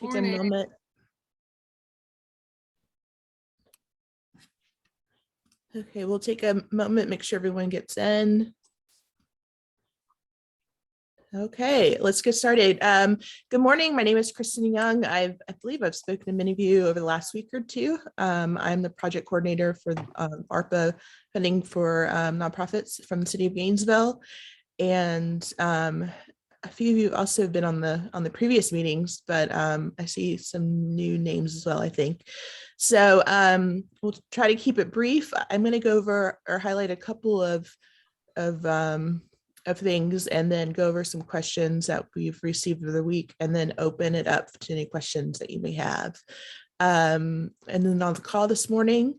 Take a Morning. moment. Okay, we'll take a moment, make sure everyone gets in. Okay, let's get started. Good morning. My name is Kristen Young. I believe I've spoken to many of you over the last week or two. I'm the project coordinator for ARPA funding for nonprofits from the city of Gainesville. And a few of you also have been on the previous meetings, but I see some new names as well, I think. So we'll try to keep it brief. I'm going to go over or highlight a couple of things and then go over some questions that we've received over the week and then open it up to any questions that you may have. And then on the call this morning,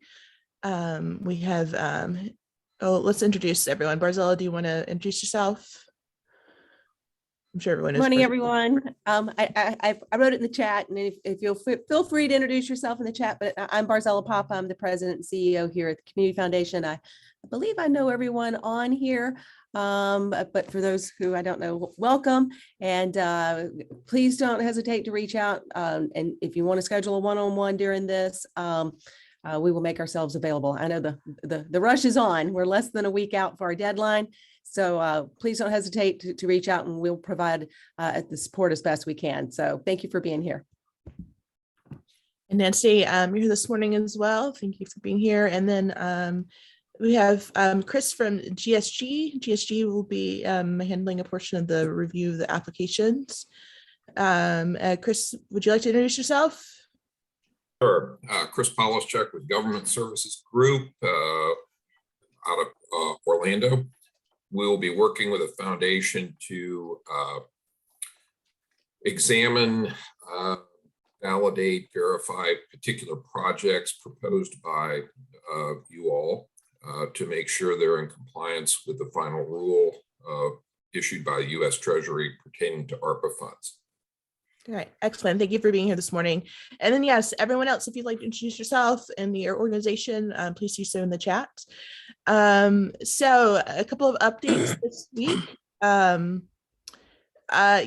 we have, let's introduce everyone. Barzella, do you want to introduce yourself? I'm sure everyone is. Morning, everyone. I wrote it in the chat, and if you'll feel free to introduce yourself in the chat, but I'm Barzella Papa. I'm the president and CEO here at the Community Foundation. I believe I know everyone on here, but for those who I don't know, welcome. And please don't hesitate to reach out. And if you want to schedule a one-on-one during this, we will make ourselves available. I know the rush is on. We're less than a week out for our deadline. So please don't hesitate to reach out, and we'll provide the support as best we can. So thank you for being here. And Nancy, you're here this morning as well. Thank you for being here. And then we have Chris from GSG. GSG will be handling a portion of the review of the applications. Chris, would you like to introduce yourself? Sure. Chris Polischek with Government Services Group out of Orlando. We will be working with a foundation to examine, validate, verify particular projects proposed by you all to make sure they're in compliance with the final rule issued by the U.S. Treasury pertaining to ARPA funds. All right, excellent. Thank you for being here this morning. And then yes, everyone else, if you'd like to introduce yourself and your organization, please do so in the chat. So a couple of updates this week.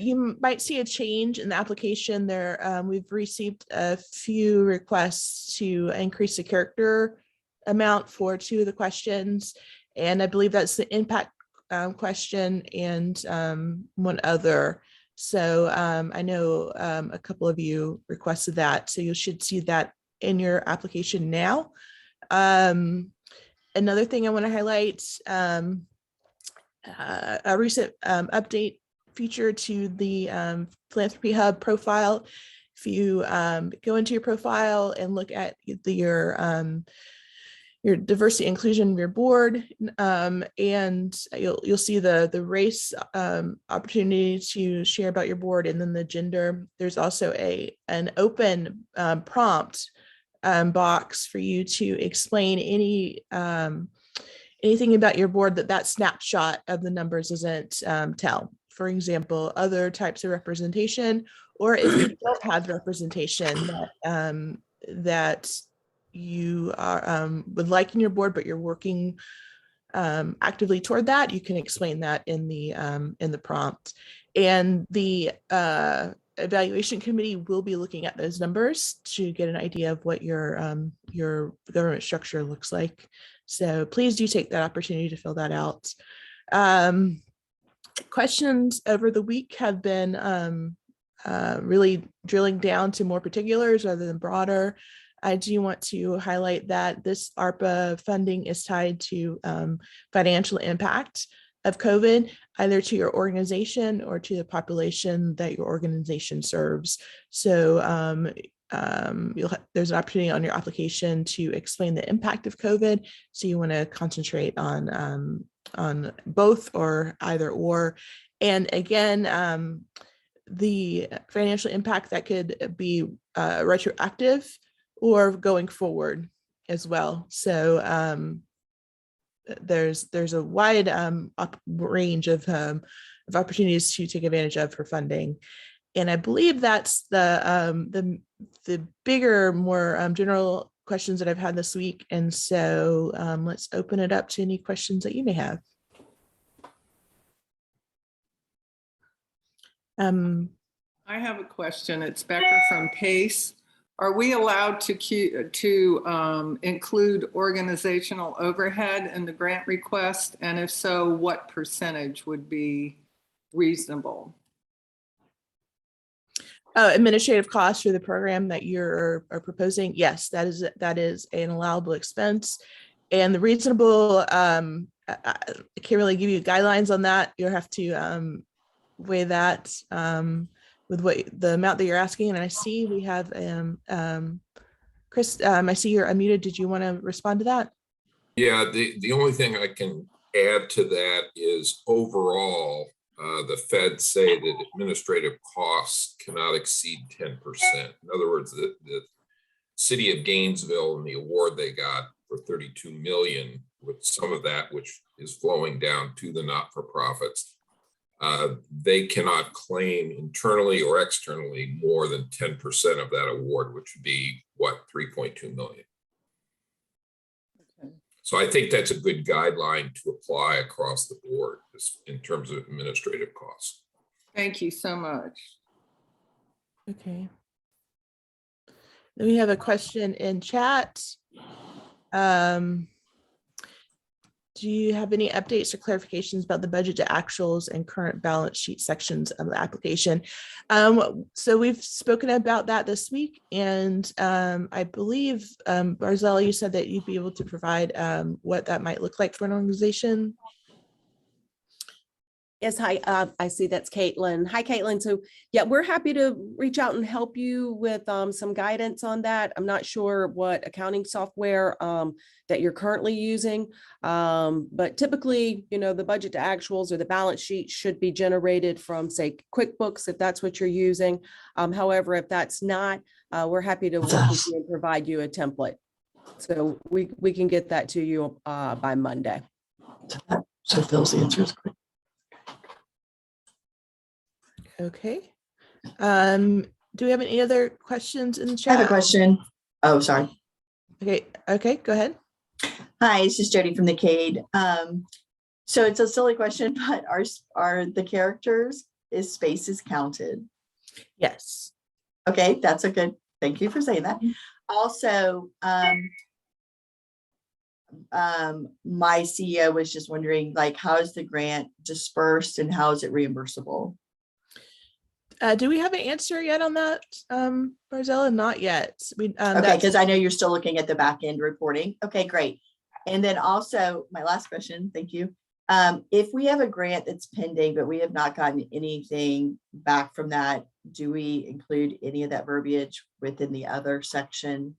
You might see a change in the application there. We've received a few requests to increase the character amount for 2 of the questions. And I believe that's the impact question and 1 other. So I know a couple of you requested that, so you should see that in your application now. Another thing I want to highlight, a recent update feature to the Philanthropy Hub profile. If you go into your profile and look at your diversity inclusion of your board, and you'll see the race opportunity to share about your board, and then the gender. There's also an open prompt box for you to explain anything about your board that snapshot of the numbers doesn't tell. For example, other types of representation, or if you don't have representation that you are would like in your board, but you're working actively toward that, you can explain that in the prompt. And the evaluation committee will be looking at those numbers to get an idea of what your government structure looks like. So please do take that opportunity to fill that out. Questions over the week have been really drilling down to more particulars rather than broader. I do want to highlight that this ARPA funding is tied to financial impact of COVID, either to your organization or to the population that your organization serves. So there's an opportunity on your application to explain the impact of COVID. So you want to concentrate on both or either or. And again, the financial impact that could be retroactive or going forward as well. So there's a wide range of opportunities to take advantage of for funding. And I believe that's the bigger, more general questions that I've had this week. And so let's open it up to any questions that you may have. I have a question. It's Becker from PACE. Are we allowed to include organizational overhead in the grant request? And if so, what percentage would be reasonable? Administrative costs for the program that you're are proposing, yes, that is an allowable expense. And the reasonable, I can't really give you guidelines on that. You'll have to weigh that with what the amount that you're asking. And I see we have Chris, I see you're unmuted. Did you want to respond to that? Yeah, the only thing I can add to that is overall, the feds say that administrative costs cannot exceed 10%. In other words, the city of Gainesville and the award they got for 32 million, with some of that which is flowing down to the not-for-profits, they cannot claim internally or externally more than 10% of that award, which would be what, 3.2 million. Okay. So I think that's a good guideline to apply across the board in terms of administrative costs. Thank you so much. Okay. Then we have a question in chat. Do you have any updates or clarifications about the budget to actuals and current balance sheet sections of the application? So we've spoken about that this week, and I believe, Barzella, you said that you'd be able to provide what that might look like for an organization. Yes, hi, I see that's Caitlin. Hi, Caitlin. So yeah, we're happy to reach out and help you with some guidance on that. I'm not sure what accounting software that you're currently using, but typically, you know, the budget to actuals or the balance sheet should be generated from, say, QuickBooks, if that's what you're using. However, if that's not, we're happy to work with you and provide you a template. So we can get that to you by Monday. So Phil's answer is quick. Okay. Do we have any other questions in the I chat? have a question. Oh, sorry. Okay, go ahead. Hi, this is Jody from the CADE. So it's a silly question, but are the characters, is spaces counted? Yes. Okay, that's a good, thank you for saying that. Also, my CEO was just wondering, like, how is the grant dispersed and how is it reimbursable? Do we have an answer yet on that, Barzella? Not yet. Okay, because I know you're still looking at the back end reporting. Okay, great. And then also my last question, thank you. If we have a grant that's pending, but we have not gotten anything back from that, do we include any of that verbiage within the other section?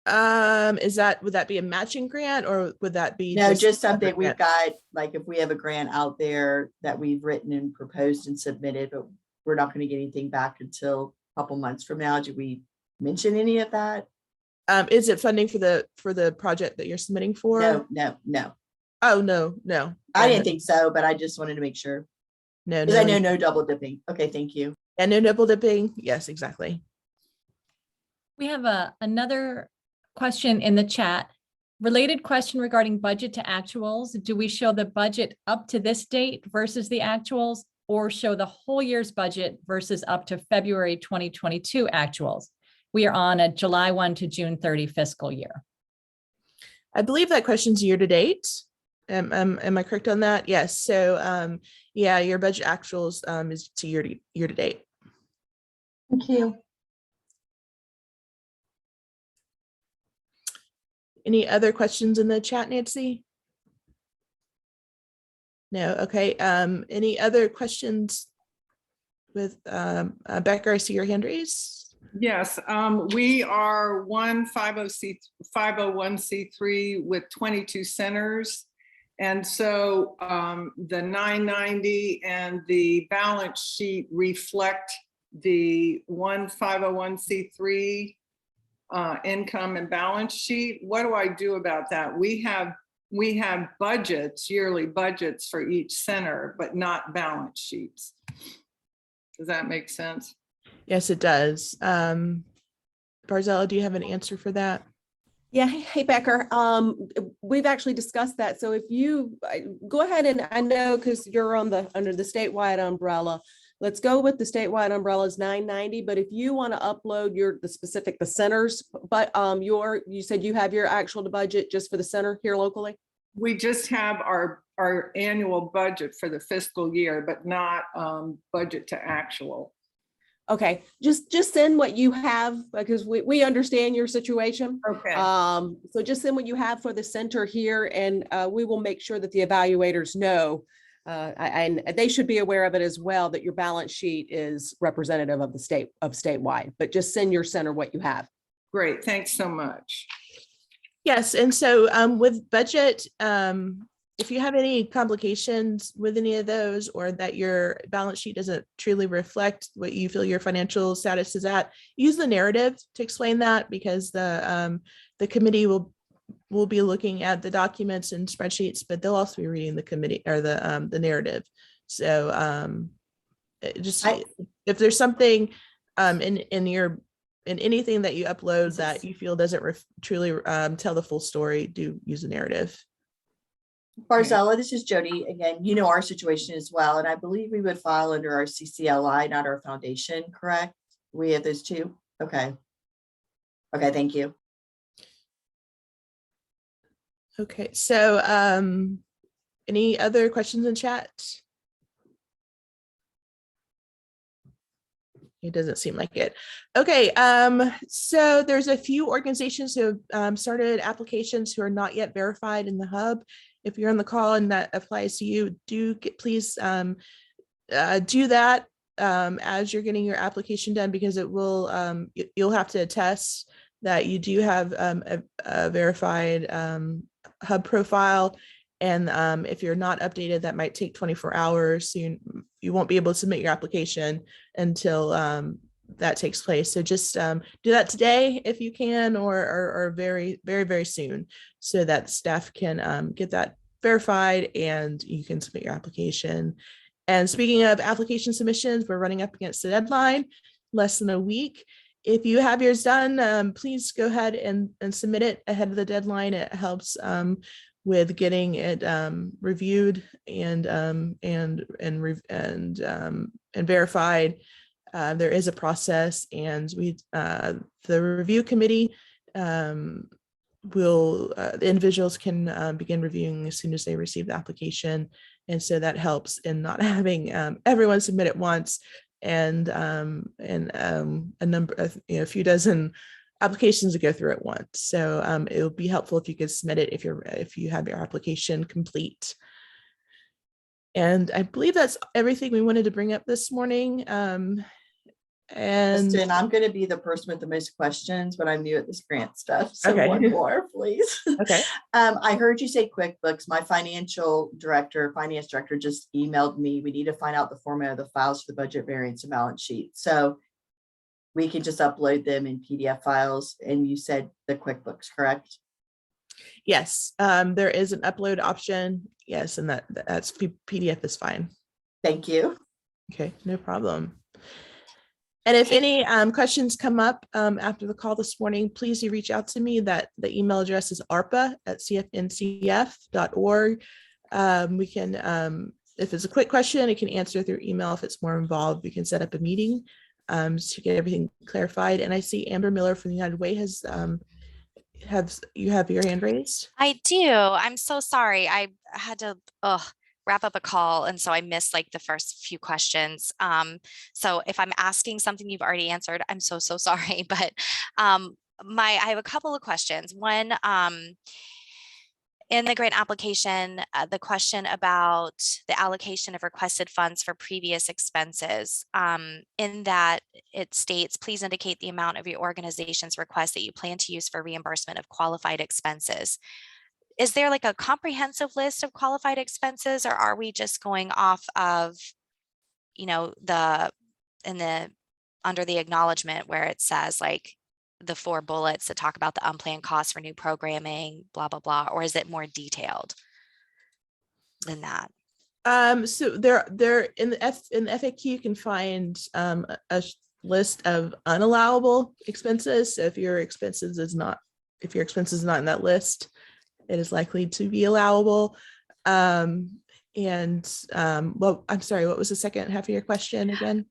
would that be a matching grant, or would that be No, just something separate we've grant? got, like if we have a grant out there that we've written and proposed and submitted, but we're not going to get anything back until a couple months from now. Do we mention any of that? Is it funding for the project that you're submitting for? No. Oh, no. I didn't think so, but I just wanted to make sure. No, Because I know no double dipping. Okay, thank you. And no double dipping. Yes, exactly. We have another question in the chat. Related question regarding budget to actuals. Do we show the budget up to this date versus the actuals, or show the whole year's budget versus up to February 2022 actuals? We are on a July 1 to June 30 fiscal year. I believe that question's year to date. Am I correct on that? Yes. So yeah, your budget actuals is to year to date. Thank you. Any other questions in the chat, Nancy? No. Okay. Any other questions with Becker? I see your hand raised. Yes, we are one 501c3 with 22 centers. And so the 990 and the balance sheet reflect the one 501c3 income and balance sheet. What do I do about that? We have budgets, yearly budgets for each center, but not balance sheets. Does that make sense? Yes, it does. Barzella, do you have an answer for that? Yeah, hey Becker, we've actually discussed that. So if you go ahead, and I know because you're under the statewide umbrella, let's go with the statewide umbrellas 990, but if you want to upload the centers, but you said you have your actual budget just for the center here locally? We just have our annual budget for the fiscal year, but not budget to actual. Okay, just send what you have because we understand your situation. Okay. So just send what you have for the center here and we will make sure that the evaluators know. And they should be aware of it as well, that your balance sheet is representative of the statewide, but just send your center what you have. Great, thanks so much. Yes, and so with budget, if you have any complications with any of those, or that your balance sheet doesn't truly reflect what you feel your financial status is at, use the narrative to explain that, because the committee will be looking at the documents and spreadsheets, but they'll also be reading the committee or the narrative. So if there's something in anything that you upload that you feel doesn't truly tell the full story, do use the narrative. Barzella, this is Jody again. You know our situation as well, and I believe we would file under our CCLI, not our foundation, correct? We have those two? Okay. Okay, thank you. Okay, so any other questions in chat? It doesn't seem like it. Okay, so there's a few organizations who have started applications who are not yet verified in the hub. If you're on the call and that applies to you, please do that as you're getting your application done, because it will you'll have to attest that you do have a verified hub profile. And if you're not updated, that might take 24 hours. So you won't be able to submit your application until that takes place. So just do that today if you can, or very, very, very soon, so that staff can get that verified and you can submit your application. And speaking of application submissions, we're running up against the deadline, less than a week. If you have yours done, please go ahead and submit it ahead of the deadline. It helps with getting it reviewed and verified. There is a process, and the review committee the individuals can begin reviewing as soon as they receive the application, and so that helps in not having everyone submit at once and a number of a few dozen applications to go through at once. So it would be helpful if you could submit it if you have your application complete. And I believe that's everything we wanted to bring up this morning. And Kristen, I'm going to be the person with the most questions, but I'm new at this grant stuff. So Okay. one more, please. Okay. I heard you say QuickBooks. My finance director just emailed me. We need to find out the format of the files for the budget variance and balance sheet. So we can just upload them in PDF files. And you said the QuickBooks, correct? Yes, there is an upload option. Yes, and that's PDF is fine. Thank you. Okay, no problem. And if any questions come up after the call this morning, please do reach out to me. The email address is arpa@cfncf.org. We can, if it's a quick question, it can answer through email. If it's more involved, we can set up a meeting to get everything clarified. And I see Amber Miller from the United Way has you have your hand raised? I do. I'm so sorry. I had to wrap up a call, and so I missed like the first few questions. So if I'm asking something you've already answered, I'm so sorry. But I have a couple of questions. One, in the grant application, the question about the allocation of requested funds for previous expenses, in that it states, please indicate the amount of your organization's request that you plan to use for reimbursement of qualified expenses. Is there like a comprehensive list of qualified expenses, or are we just going off of, under the acknowledgement where it says like the 4 bullets that talk about the unplanned costs for new programming, blah, blah, blah, or is it more detailed than that? So there in the FAQ, you can find a list of unallowable expenses. So if your expenses is not in that list, it is likely to be allowable. well, I'm sorry, what was the second half of your question again?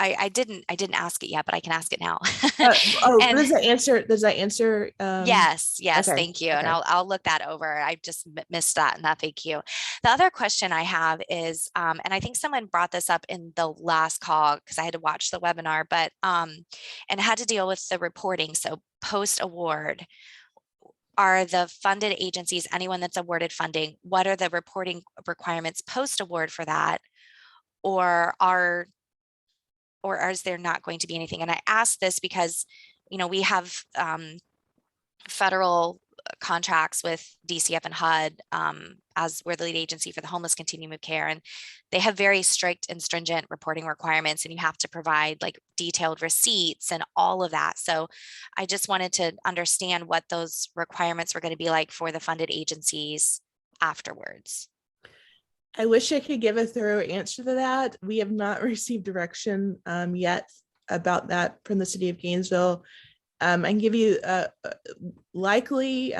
I didn't ask it yet, but I can ask it now. Oh, And does that answer? yes, Okay, thank you. And okay. I'll look that over. I just missed that and that, thank you. The other question I have is, and I think someone brought this up in the last call because I had to watch the webinar, but, and it had to deal with the reporting. So post-award, are the funded agencies, anyone that's awarded funding, what are the reporting requirements post-award for that? Or is there not going to be anything? And I ask this because, we have federal contracts with DCF and HUD, as we're the lead agency for the homeless continuum of care, and they have very strict and stringent reporting requirements, and you have to provide like detailed receipts and all of that. So I just wanted to understand what those requirements were going to be like for the funded agencies afterwards. I wish I could give a thorough answer to that. We have not received direction yet about that from the city of Gainesville. I can give you likely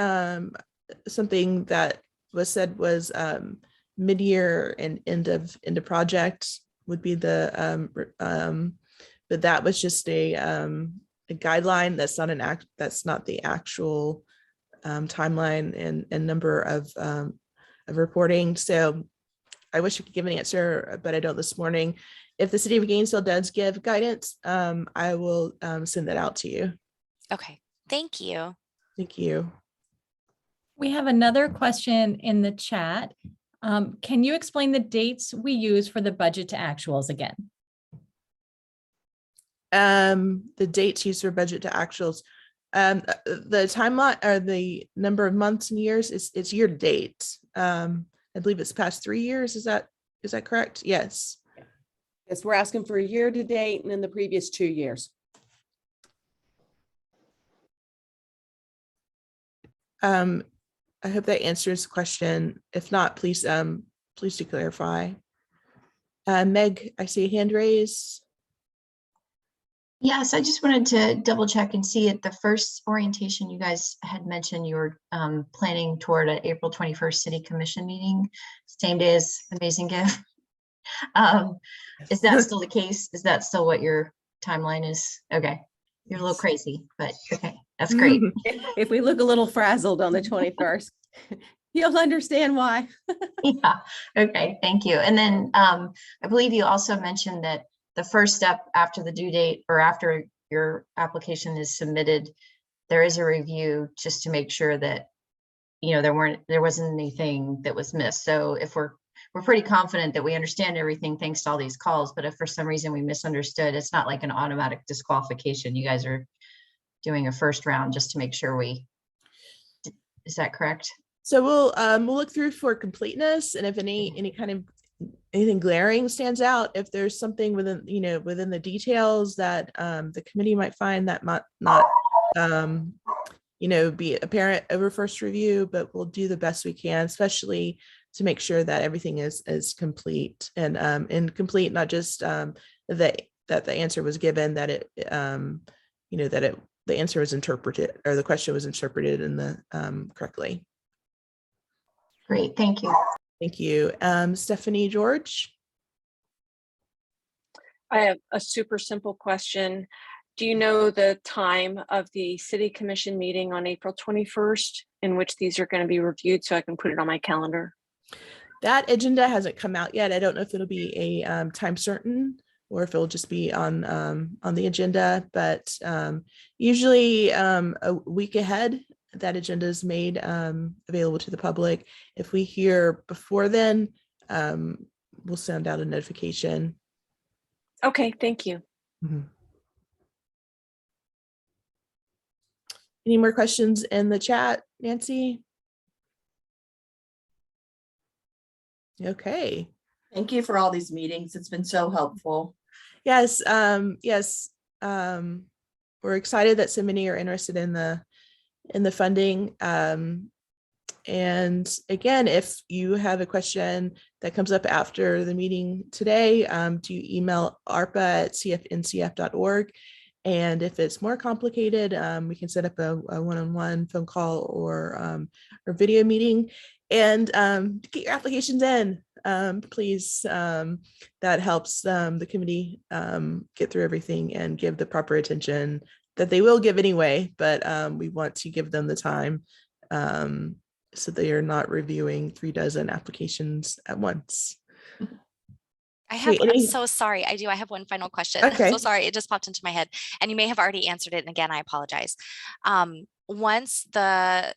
something that was said was mid-year and end of project would be but that was just a guideline. That's not the actual timeline and number of reporting. So I wish I could give an answer, but I don't this morning. If the city of Gainesville does give guidance, I will send that out to you. Okay, thank you. Thank you. We have another question in the chat. Can you explain the dates we use for the budget to actuals again? The dates used for budget to actuals. The timeline or the number of months and years it's year to date. I believe it's past 3 years. Is that correct? Yes. Yes, we're asking for a year to date and in the previous 2 years. I hope that answers the question. If not, please do clarify. Meg, I see a hand raised. Yes, I just wanted to double check and see at the first orientation you guys had mentioned you were planning toward an April 21st City Commission meeting, same day as Amazing Gift. Is that still the case? Is that still what your timeline is? Okay, you're a little crazy, but okay, that's great. If we look a little frazzled on the 21st, you'll understand why. Yeah, okay, thank you. And then I believe you also mentioned that the first step after the due date or after your application is submitted, there is a review just to make sure that, there wasn't anything that was missed. So if we're pretty confident that we understand everything thanks to all these calls, but if for some reason we misunderstood, it's not like an automatic disqualification. You guys are doing a first round just to make sure is that correct? So we'll look through for completeness, and if any kind of anything glaring stands out, if there's something within the details that the committee might find that might not be apparent over first review, but we'll do the best we can, especially to make sure that everything is complete and complete, not just that the answer was given, that it the answer was interpreted or the question was interpreted in the correctly. Great, thank you. Thank you. Stephanie George. I have a super simple question. Do you know the time of the City Commission meeting on April 21st in which these are going to be reviewed so I can put it on my calendar? That agenda hasn't come out yet. I don't know if it'll be a time certain or if it'll just be on the agenda, but usually a week ahead, that agenda is made available to the public. If we hear before then, we'll send out a notification. Okay, thank you. Mm-hmm. Any more questions in the chat, Nancy? Okay. Thank you for all these meetings. It's been so helpful. Yes. Yes. We're excited that so many are interested in the funding. And again, if you have a question that comes up after the meeting today, do email arpa@cfncf.org. And if it's more complicated, we can set up a one-on-one phone call or video meeting. And get your applications in, please. That helps the committee get through everything and give the proper attention that they will give anyway, but we want to give them the time so they are not reviewing 36 applications at once. I'm so sorry. I have one final question. I'm Okay. so sorry. It just popped into my head and you may have already answered it. And again, I apologize. Once the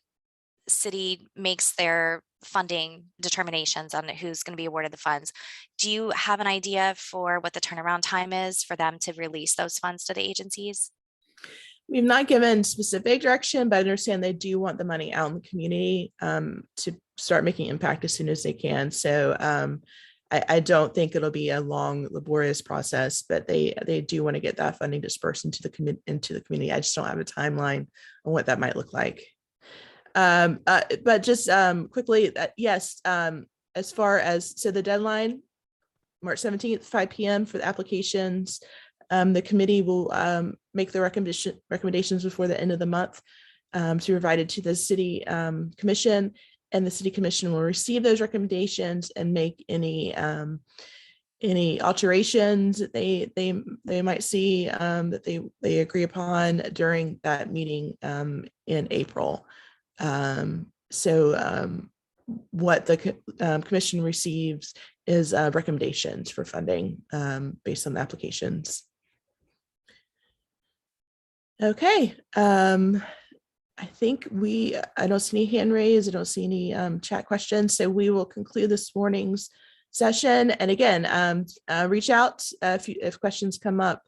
city makes their funding determinations on who's going to be awarded the funds, do you have an idea for what the turnaround time is for them to release those funds to the agencies? We've not given specific direction, but I understand they do want the money out in the community to start making impact as soon as they can. So I don't think it'll be a long, laborious process, but they do want to get that funding dispersed into the community. I just don't have a timeline on what that might look like. But just quickly, yes, as far as, so the deadline, March 17th, 5 p.m. for the applications. The committee will make the recommendations before the end of the month to be provided to the city commission, and the city commission will receive those recommendations and make any alterations that they might see that they agree upon during that meeting in April. What the commission receives is recommendations for funding based on the applications. Okay. I think I don't see any hand raised. I don't see any chat questions. So we will conclude this morning's session. And again, reach out if questions come up.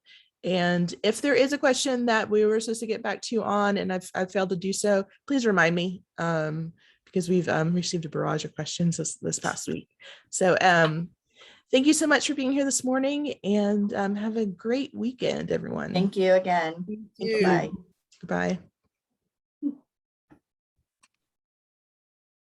And if there is a question that we were supposed to get back to you on, and I've failed to do so, please remind me because we've received a barrage of questions this past week. So thank you so much for being here this morning, and have a great weekend, everyone. Thank you again. Thank you. Bye. Goodbye.